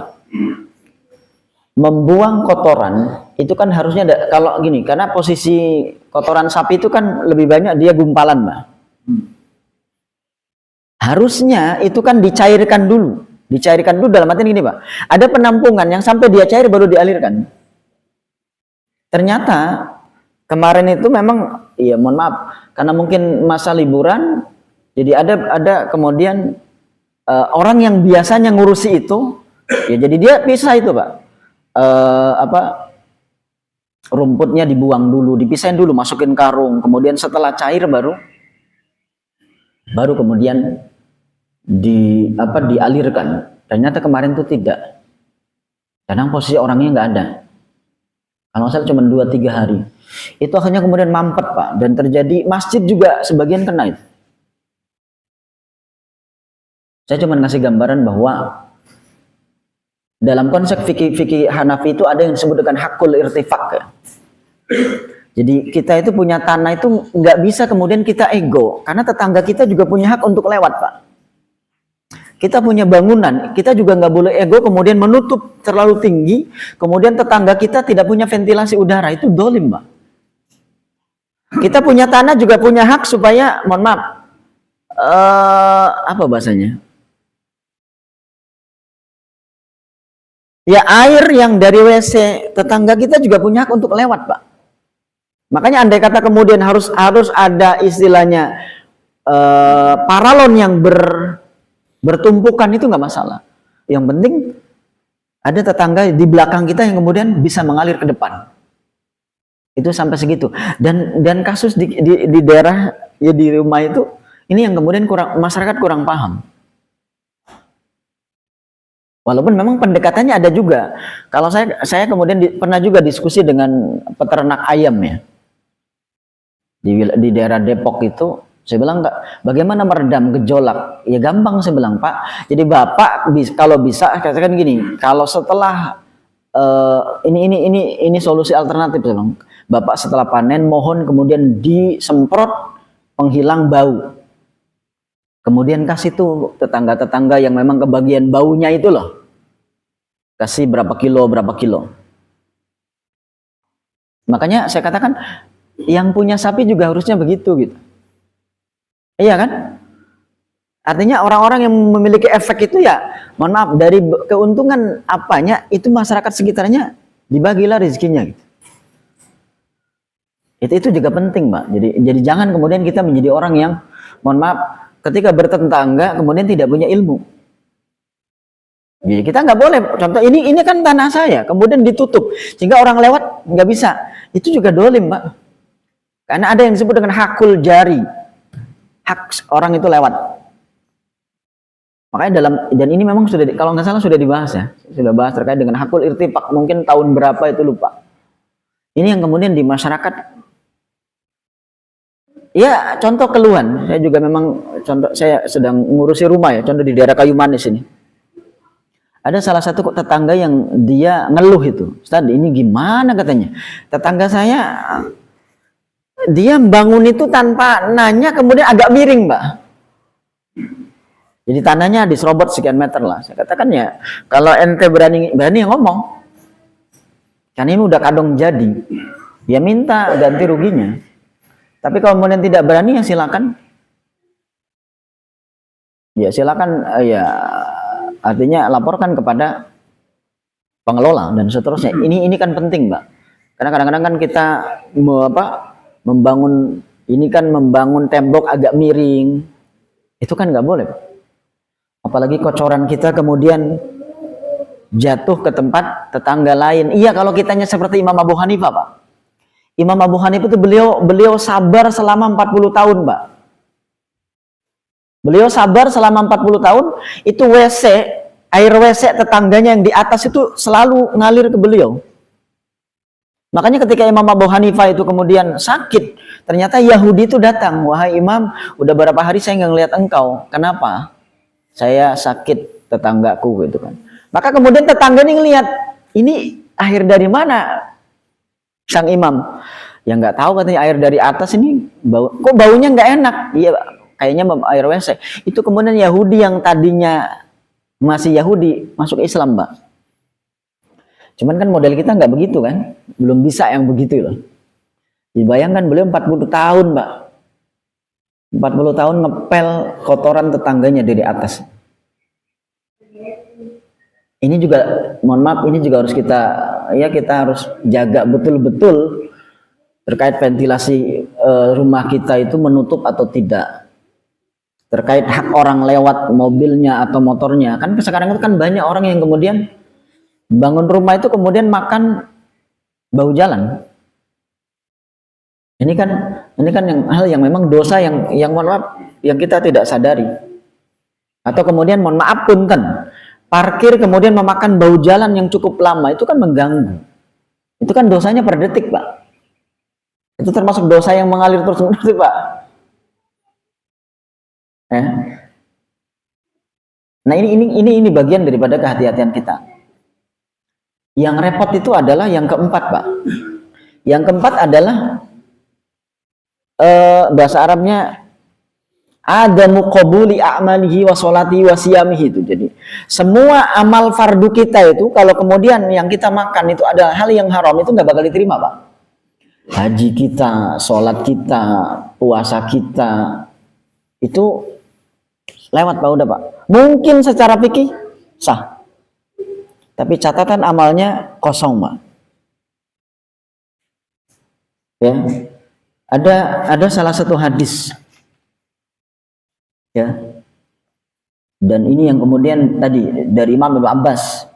Membuang kotoran itu kan harusnya kalau gini, karena posisi kotoran sapi itu kan lebih banyak dia gumpalan, Pak. Harusnya itu kan dicairkan dulu. Dicairkan dulu dalam arti gini, Pak. Ada penampungan yang sampai dia cair baru dialirkan. Ternyata kemarin itu memang, ya mohon maaf, karena mungkin masa liburan, jadi ada kemudian orang yang biasanya ngurusi itu, ya jadi dia pisah itu, Pak. Rumputnya dibuang dulu, dipisahin dulu, masukin karung, kemudian setelah cair baru kemudian dialirkan. Ternyata kemarin itu tidak. Kadang posisi orangnya nggak ada. Kalau saya cuma 2-3 hari. Itu akhirnya kemudian mampet, Pak, dan terjadi masjid juga sebagian kena itu. Saya cuma ngasih gambaran bahwa dalam konsep fikih Hanafi itu ada yang disebut dengan hakul irtifak. Ya. Jadi kita itu punya tanah itu nggak bisa kemudian kita ego, karena tetangga kita juga punya hak untuk lewat, Pak. Kita punya bangunan, kita juga nggak boleh ego kemudian menutup terlalu tinggi, kemudian tetangga kita tidak punya ventilasi udara, itu dolim, Pak. Kita punya tanah juga punya hak supaya, mohon maaf, apa bahasanya? Ya air yang dari WC tetangga kita juga punya hak untuk lewat, Pak. Makanya andai kata kemudian harus ada istilahnya paralon yang bertumpukan itu nggak masalah. Yang penting ada tetangga di belakang kita yang kemudian bisa mengalir ke depan. Itu sampai segitu. Dan kasus di daerah ya di rumah itu ini yang kemudian masyarakat kurang paham. Walaupun memang pendekatannya ada juga. Kalau saya kemudian pernah juga diskusi dengan peternak ayam ya. Di daerah Depok itu, saya bilang, bagaimana meredam gejolak? Ya gampang, saya bilang, Pak. Jadi Bapak kalau bisa katakan gini, kalau setelah ini solusi alternatif, saya bilang. Bapak setelah panen mohon kemudian disemprot penghilang bau. Kemudian kasih tuh tetangga-tetangga yang memang kebagian baunya itu loh. Kasih berapa kilo. Makanya saya katakan yang punya sapi juga harusnya begitu gitu. Iya kan? Artinya orang-orang yang memiliki efek itu ya, mohon maaf, dari keuntungan apanya itu masyarakat sekitarnya dibagilah rezekinya gitu. Itu juga penting, Pak. Jadi jangan kemudian kita menjadi orang yang, mohon maaf, ketika bertetangga kemudian tidak punya ilmu. Jadi kita nggak boleh, contoh ini kan tanah saya, kemudian ditutup sehingga orang lewat nggak bisa. Itu juga dolim, Pak. Karena ada yang disebut dengan hakul jari, hak orang itu lewat. Makanya dan ini memang sudah kalau nggak salah sudah dibahas ya, sudah bahas terkait dengan hakul irtifak, mungkin tahun berapa itu lupa. Ini yang kemudian di masyarakat. Ya, contoh keluhan. Saya juga memang saya sedang ngurusi rumah ya, contoh di daerah Kayu Manis ini. Ada salah satu tetangga yang dia ngeluh itu, Ustaz, ini gimana katanya? Tetangga saya dia bangun itu tanpa nanya, kemudian agak miring, Mbak. Jadi tanahnya diserobot sekian meter lah. Saya katakan ya, kalau ente berani ngomong, kan ini udah kadung jadi, ya minta ganti ruginya. Tapi kalau kemudian tidak berani, ya silakan. Ya silakan, ya artinya laporkan kepada pengelola dan seterusnya. Ini kan penting, Mbak. Karena kadang-kadang kan kita membangun tembok agak miring, itu kan nggak boleh. Apalagi kocoran kita kemudian jatuh ke tempat tetangga lain. Iya, kalau kitanya seperti Imam Abu Hanifah, Pak. Imam Abu Hanifah itu beliau sabar selama 40 tahun, Pak. Beliau sabar selama 40 tahun, itu air WC tetangganya yang di atas itu selalu ngalir ke beliau. Makanya ketika Imam Abu Hanifah itu kemudian sakit, ternyata Yahudi itu datang, "Wahai Imam, udah berapa hari saya nggak ngelihat engkau. Kenapa?" "Saya sakit, tetanggaku," gitu kan. Maka kemudian tetangga ini ngelihat, ini air dari mana? Sang imam, ya nggak tahu, katanya air dari atas ini, kok baunya nggak enak. Iya, kayaknya air WC. Itu kemudian Yahudi yang tadinya masih Yahudi masuk Islam, Mbak. Cuman kan model kita nggak begitu kan, belum bisa yang begitu loh. Dibayangkan beliau 40 tahun, Mbak. 40 tahun ngepel kotoran tetangganya dari atas. Ini juga, mohon maaf, ini juga harus kita harus jaga betul-betul terkait ventilasi rumah kita itu menutup atau tidak. Terkait hak orang lewat mobilnya atau motornya. Kan sekarang itu kan banyak orang yang kemudian bangun rumah itu kemudian makan bau jalan. Ini kan hal yang memang dosa yang mohon maaf yang kita tidak sadari. Atau kemudian mohon maaf punten, parkir kemudian memakan bau jalan yang cukup lama, itu kan mengganggu. Itu kan dosanya per detik, Pak. Itu termasuk dosa yang mengalir terus-menerus, Pak. Nah, ini bagian daripada kehati-hatian kita. Yang repot itu adalah yang keempat, Pak. Yang keempat adalah bahasa Arabnya adamu qabuli a'malihi wa sholati wa siyamihi. Itu jadi semua amal fardu kita itu kalau kemudian yang kita makan itu adalah hal yang haram, itu nggak bakal diterima, Pak. Haji kita, sholat kita, puasa kita itu lewat, Pak, udah, Pak. Mungkin secara fikih sah, tapi catatan amalnya kosong, Pak. Ya, ada salah satu hadis, ya, dan ini yang kemudian tadi dari Imam Ibnu Abbas,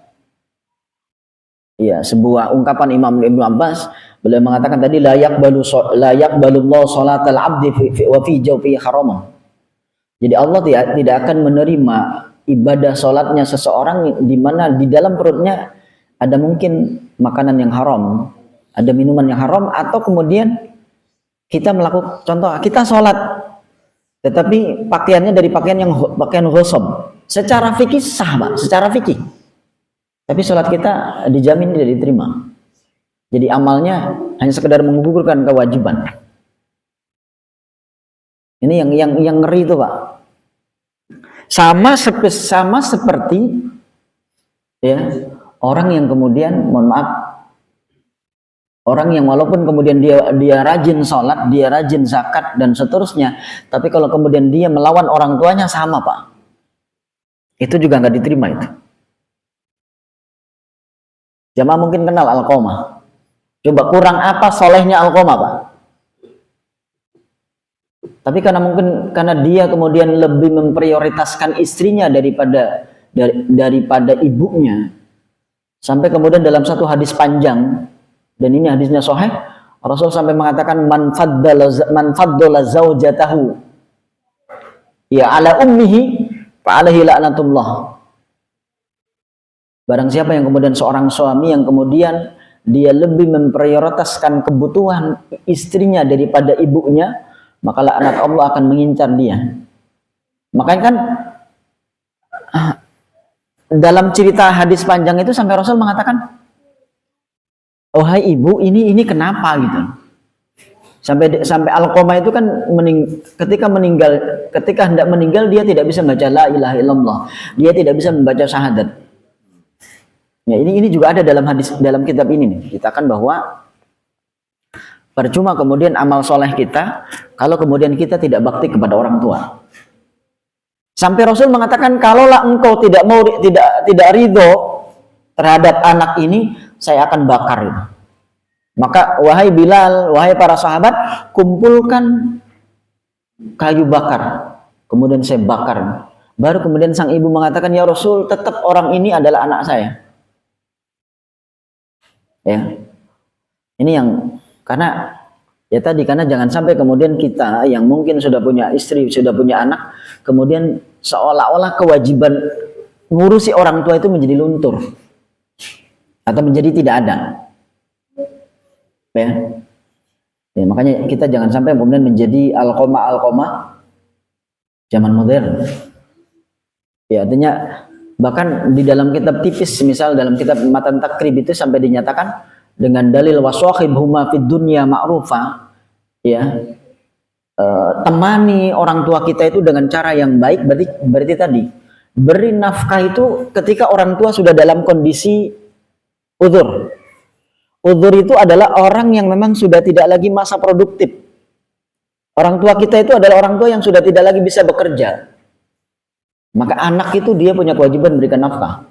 ya, sebuah ungkapan Imam Ibnu Abbas, beliau mengatakan tadi la yaqbalullahu sholatal abdi wa fi jawfi haramah. Jadi Allah tidak akan menerima ibadah sholatnya seseorang di mana di dalam perutnya ada mungkin makanan yang haram, ada minuman yang haram, atau kemudian kita melakukan, contoh kita sholat tetapi pakaiannya dari pakaian ghusab, secara fikih sah, Pak, secara fikih, tapi sholat kita dijamin tidak diterima. Jadi amalnya hanya sekedar menggugurkan kewajiban. Ini yang ngeri itu, Pak. Sama seperti ya orang yang kemudian, mohon maaf, orang yang walaupun kemudian dia rajin sholat, dia rajin zakat dan seterusnya, tapi kalau kemudian dia melawan orang tuanya, sama, Pak. Itu juga nggak diterima itu. Jamaah mungkin kenal Alqamah. Coba kurang apa solehnya Alqamah, Pak? Tapi karena dia kemudian lebih memprioritaskan istrinya daripada ibunya, sampai kemudian dalam satu hadis panjang, dan ini hadisnya sahih, Rasul sampai mengatakan man faddala zaujatahu ya ala ummihi fa alaihi la'natullah. Barang siapa yang kemudian seorang suami yang kemudian dia lebih memprioritaskan kebutuhan istrinya daripada ibunya, maka laknat Allah akan mengincar dia. Makanya kan dalam cerita hadis panjang itu sampai Rasul mengatakan, "Oh hai ibu, ini kenapa?" gitu. Sampai Alqamah itu kan ketika hendak meninggal dia tidak bisa membaca la ilaha illallah. Dia tidak bisa membaca syahadat. Ya, ini juga ada dalam kitab ini nih. Kita kan bahwa percuma kemudian amal soleh kita kalau kemudian kita tidak bakti kepada orang tua. Sampai Rasul mengatakan, kalaulah engkau tidak ridho terhadap anak ini, saya akan bakar itu. Maka wahai Bilal, wahai para sahabat, kumpulkan kayu bakar. Kemudian saya bakar. Baru kemudian sang ibu mengatakan, ya Rasul, tetap orang ini adalah anak saya. Ya, ini yang karena jangan sampai kemudian kita yang mungkin sudah punya istri, sudah punya anak, kemudian seolah-olah kewajiban ngurusi orang tua itu menjadi luntur atau menjadi tidak ada. Ya, makanya kita jangan sampai kemudian menjadi alqamah zaman modern. Ya, artinya bahkan di dalam kitab tipis, misal dalam kitab Matan Takrib itu sampai dinyatakan dengan dalil waswahibhuma fid dunya ma'rufa, ya, temani orang tua kita itu dengan cara yang baik. Berarti tadi beri nafkah itu ketika orang tua sudah dalam kondisi udzur. Udzur itu adalah orang yang memang sudah tidak lagi masa produktif. Orang tua kita itu adalah orang tua yang sudah tidak lagi bisa bekerja. Maka anak itu dia punya kewajiban memberikan nafkah.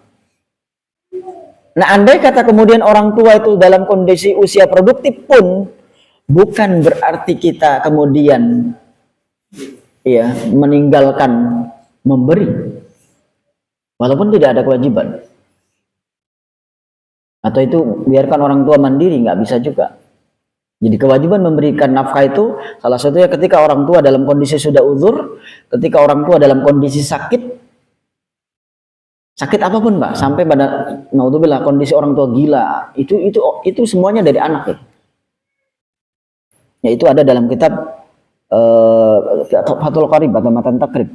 Nah, andai kata kemudian orang tua itu dalam kondisi usia produktif pun, bukan berarti kita kemudian ya meninggalkan memberi. Walaupun tidak ada kewajiban. Atau itu biarkan orang tua mandiri, nggak bisa juga. Jadi kewajiban memberikan nafkah itu salah satunya ketika orang tua dalam kondisi sudah uzur, ketika orang tua dalam kondisi sakit apapun, Mbak, sampai pada naudzubillah kondisi orang tua gila, itu semuanya dari anak ya. Ya, itu ada dalam kitab Fathul Qarib atau Matan Takrib.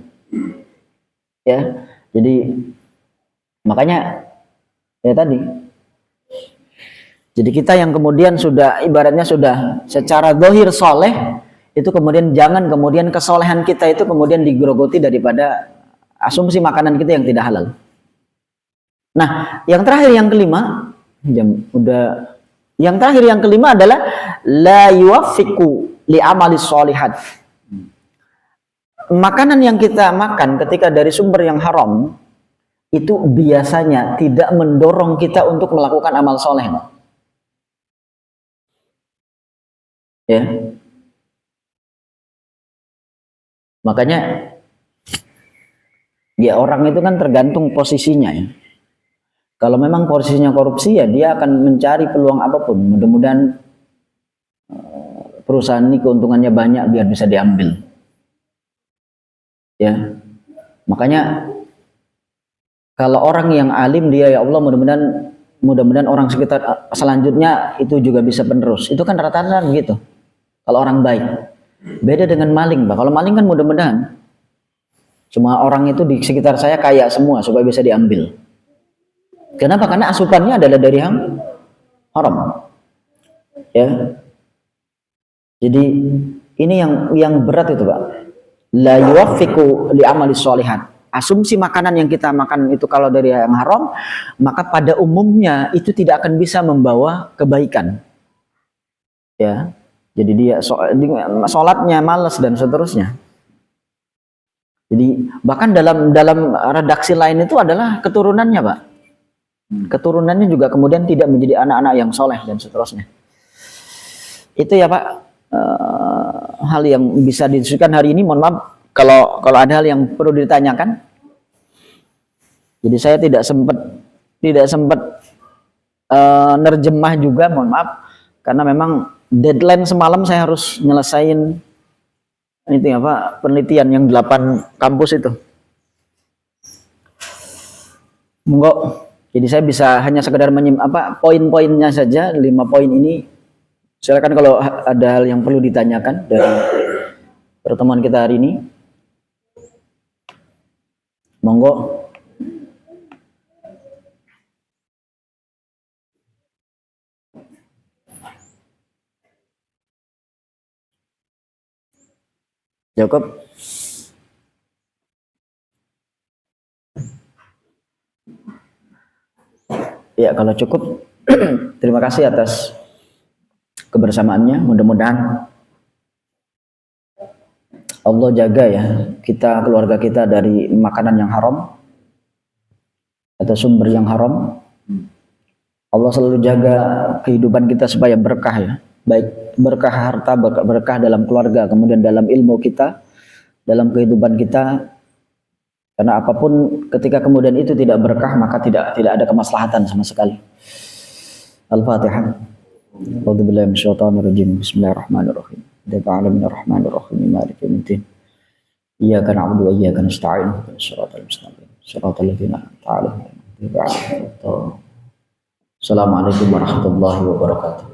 Ya. Jadi makanya ya tadi. Jadi kita yang kemudian sudah ibaratnya sudah secara zahir soleh, itu kemudian jangan kemudian kesolehan kita itu kemudian digerogoti daripada asumsi makanan kita yang tidak halal. Nah, yang terakhir yang kelima, yang kelima adalah la yuwaffiqu li amali sholihat. Makanan yang kita makan ketika dari sumber yang haram itu biasanya tidak mendorong kita untuk melakukan amal soleh. Ya, makanya ya orang itu kan tergantung posisinya ya. Kalau memang posisinya korupsi ya dia akan mencari peluang apapun. Mudah-mudahan perusahaan ini keuntungannya banyak biar bisa diambil. Ya, makanya kalau orang yang alim dia ya Allah mudah-mudahan orang sekitar selanjutnya itu juga bisa penerus. Itu kan rata-rata begitu. Kalau orang baik, beda dengan maling, Pak. Kalau maling kan mudah-mudahan cuma orang itu di sekitar saya kaya semua supaya bisa diambil. Kenapa? Karena asupannya adalah dari yang haram. Ya. Jadi ini yang berat itu, Pak. La yuwaffiqu li amali sholihat. Asumsi makanan yang kita makan itu kalau dari yang haram, maka pada umumnya itu tidak akan bisa membawa kebaikan. Ya. Jadi dia sholatnya malas dan seterusnya. Jadi bahkan dalam redaksi lain itu adalah keturunannya, Pak. Keturunannya juga kemudian tidak menjadi anak-anak yang soleh dan seterusnya. Itu ya, Pak, hal yang bisa didiskusikan hari ini. Mohon maaf kalau ada hal yang perlu ditanyakan. Jadi saya tidak sempat nerjemah juga, mohon maaf, karena memang deadline semalam saya harus nyelesain itu apa penelitian yang 8 kampus itu. Monggo. Jadi saya bisa hanya sekedar poin-poinnya saja, 5 poin ini. Silakan kalau ada hal yang perlu ditanyakan dari pertemuan kita hari ini. Monggo. Cukup. Ya, kalau cukup, terima kasih atas kebersamaannya. Mudah-mudahan Allah jaga ya kita, keluarga kita dari makanan yang haram atau sumber yang haram. Allah selalu jaga kehidupan kita supaya berkah ya. Baik berkah harta, berkah dalam keluarga, kemudian dalam ilmu kita, dalam kehidupan kita. Karena apapun ketika kemudian itu tidak berkah, maka tidak ada kemaslahatan sama sekali. Al-Fatihah. A'udzubillahi minasyaitonir rajim. Bismillahirrahmanirrahim. Bismillahirrahmanirrahim. Maliki yaumiddin. Iyyaka na'budu wa iyyaka nasta'in. Shiratal mustaqim. Shiratal ladzina an'amta 'alaihim. Assalamualaikum warahmatullahi wabarakatuh.